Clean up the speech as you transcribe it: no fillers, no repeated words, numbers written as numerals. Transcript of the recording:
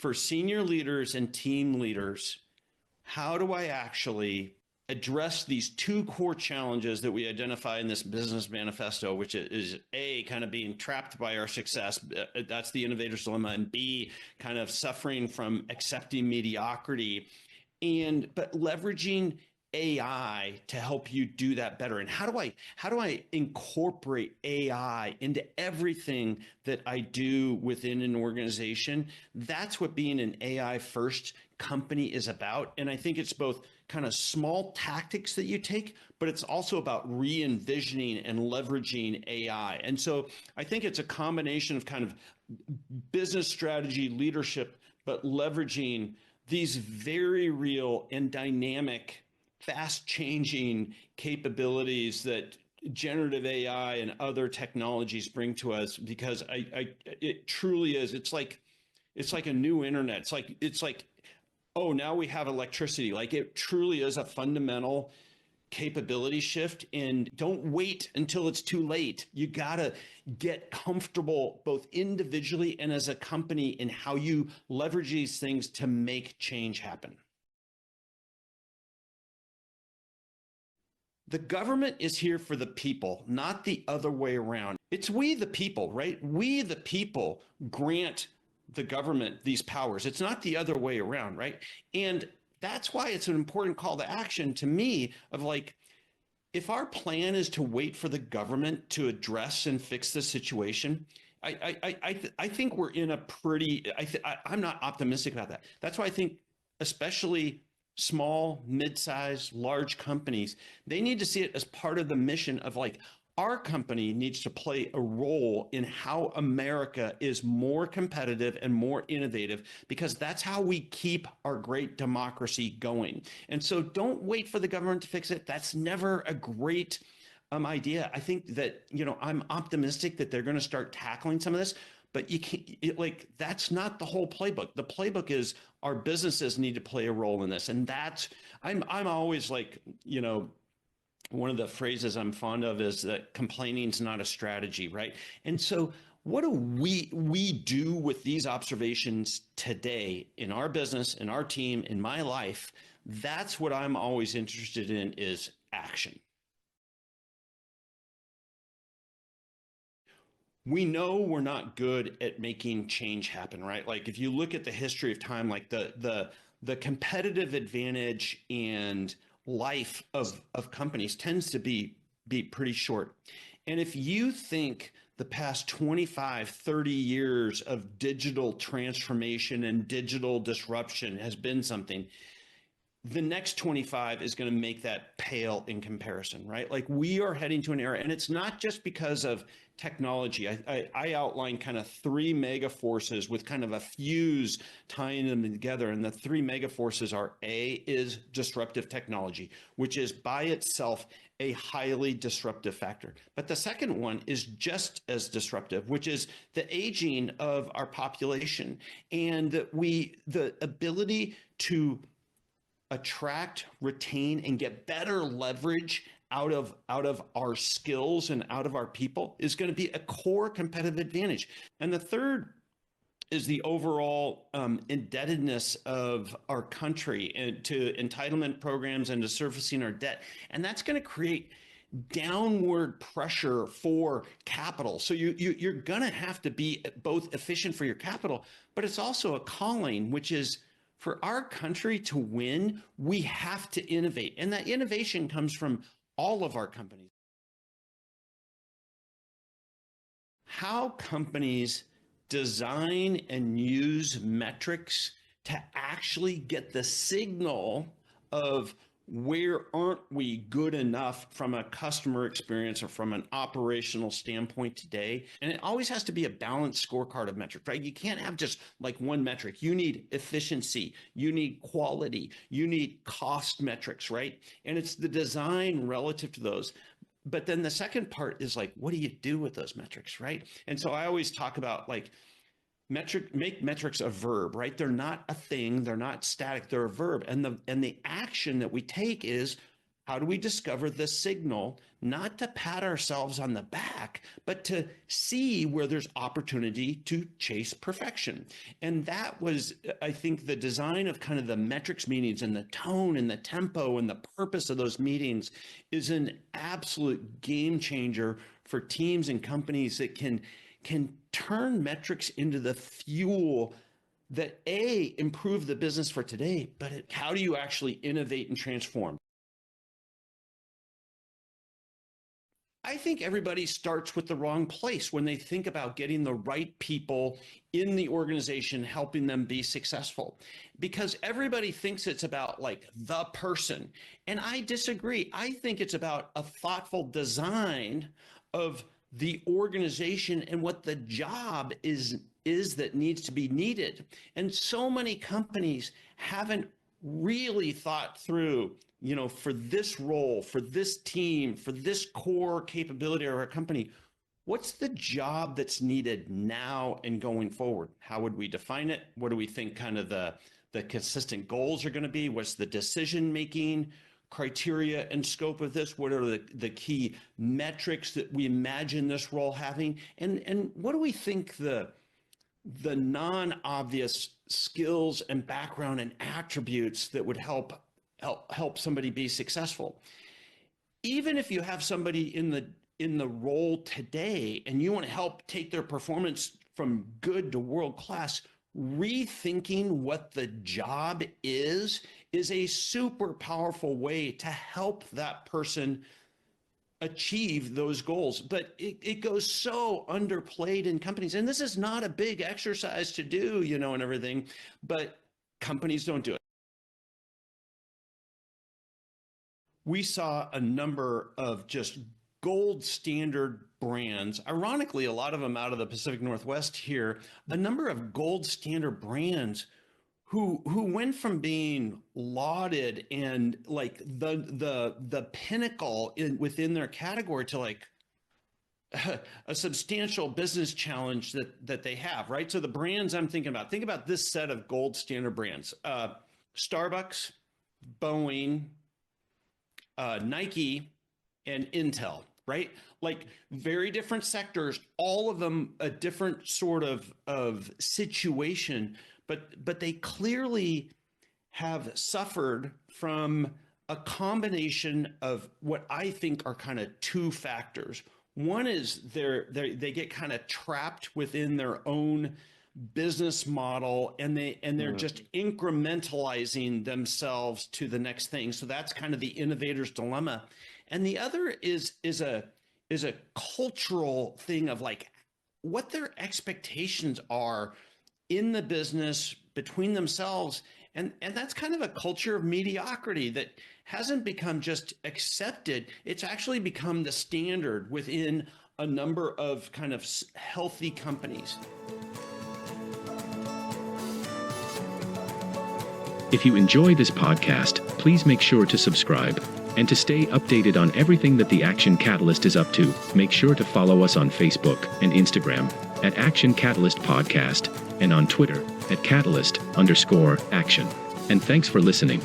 for senior leaders and team leaders, how do I actually address these two core challenges that we identify in this business manifesto, which is A, kind of being trapped by our success. That's the innovator's dilemma. And B, kind of suffering from accepting mediocrity, but leveraging AI to help you do that better. And how do I incorporate AI into everything that I do within an organization? That's what being an AI first company is about. And I think it's both kind of small tactics that you take, but it's also about re-envisioning and leveraging AI. And so I think it's a combination of kind of business strategy, leadership, but leveraging these very real and dynamic, fast changing capabilities that generative AI and other technologies bring to us, because it truly is. It's like a new internet. It's like, oh, now we have electricity. Like, it truly is a fundamental capability shift. And don't wait until it's too late. You got to get comfortable both individually and as a company in how you leverage these things to make change happen. The government is here for the people, not the other way around. It's we, the people, right? We, the people, grant the government these powers. It's not the other way around, right? And that's why it's an important call to action to me of like, if our plan is to wait for the government to address and fix the situation, I think we're in a pretty, I'm not optimistic about that. That's why I think especially small, mid-sized, large companies, they need to see it as part of the mission of like, our company needs to play a role in how America is more competitive and more innovative, because that's how we keep our great democracy going. And so don't wait for the government to fix it. That's never a great idea. I think that, I'm optimistic that they're going to start tackling some of this, but you can't, that's not the whole playbook. The playbook is our businesses need to play a role in this. And I'm always like, one of the phrases I'm fond of is that complaining is not a strategy, right? And so what do we do with these observations today in our business, in our team, in my life? That's what I'm always interested in, is action. We know we're not good at making change happen, right? Like, if you look at the history of time, like the competitive advantage and life of companies tends to be pretty short. And if you think the past 25, 30 years of digital transformation and digital disruption has been something, the next 25 is going to make that pale in comparison, right? Like, we are heading to an era, and it's not just because of technology. I outlined kind of three mega forces with kind of a fuse tying them together. And the three mega forces are: A is disruptive technology, which is by itself a highly disruptive factor. But the second one is just as disruptive, which is the aging of our population, and the ability to attract, retain, and get better leverage out of our skills and out of our people is going to be a core competitive advantage. And the third is the overall indebtedness of our country and to entitlement programs and to servicing our debt. And that's going to create downward pressure for capital. So you're going to have to be both efficient for your capital, but it's also a calling, which is, for our country to win, we have to innovate. And that innovation comes from all of our companies. How companies design and use metrics to actually get the signal of where aren't we good enough from a customer experience or from an operational standpoint today. And it always has to be a balanced scorecard of metrics, right? You can't have just like one metric. You need efficiency, you need quality, you need cost metrics, right? And it's the design relative to those. But then the second part is like, what do you do with those metrics, right? And so I always talk about like, make metrics a verb, right? They're not a thing, they're not static, they're a verb. And the action that we take is How do we discover the signal, not to pat ourselves on the back, but to see where there's opportunity to chase perfection? And that was, I think, the design of kind of the metrics meetings, and the tone and the tempo and the purpose of those meetings is an absolute game changer for teams and companies that can turn metrics into the fuel that improve the business for today, but how do you actually innovate and transform? I think everybody starts with the wrong place when they think about getting the right people in the organization, helping them be successful, because everybody thinks it's about like the person. And I disagree. I think it's about a thoughtful design of the organization and what the job is that needs to be needed. And so many companies haven't really thought through, for this role, for this team, for this core capability of our company, what's the job that's needed now and going forward? How would we define it? What do we think kind of the consistent goals are going to be? What's the decision-making criteria and scope of this? What are the key metrics that we imagine this role having? And what do we think the non-obvious skills and background and attributes that would help somebody be successful? Even if you have somebody in the role today and you want to help take their performance from good to world class, rethinking what the job is a super powerful way to help that person achieve those goals. But it goes so underplayed in companies. And this is not a big exercise to do, and everything, but companies don't do it. We saw a number of just gold standard brands, ironically, a lot of them out of the Pacific Northwest here, a number of gold standard brands who went from being lauded and like the pinnacle within their category to like a substantial business challenge that they have, right? So the brands I'm thinking about, think about this set of gold standard brands: Starbucks, Boeing, Nike, and Intel, right? Like very different sectors, all of them a different sort of situation, but they clearly have suffered from a combination of what I think are kind of two factors. One is they get kind of trapped within their own business model, and they're just incrementalizing themselves to the next thing. So that's kind of the innovator's dilemma. And the other is a cultural thing of like what their expectations are in the business between themselves. And that's kind of a culture of mediocrity that hasn't become just accepted. It's actually become the standard within a number of kind of healthy companies. If you enjoy this podcast, please make sure to subscribe. And to stay updated on everything that the Action Catalyst is up to, make sure to follow us on Facebook and Instagram at Action Catalyst Podcast, and on Twitter at Catalyst_Action. And thanks for listening.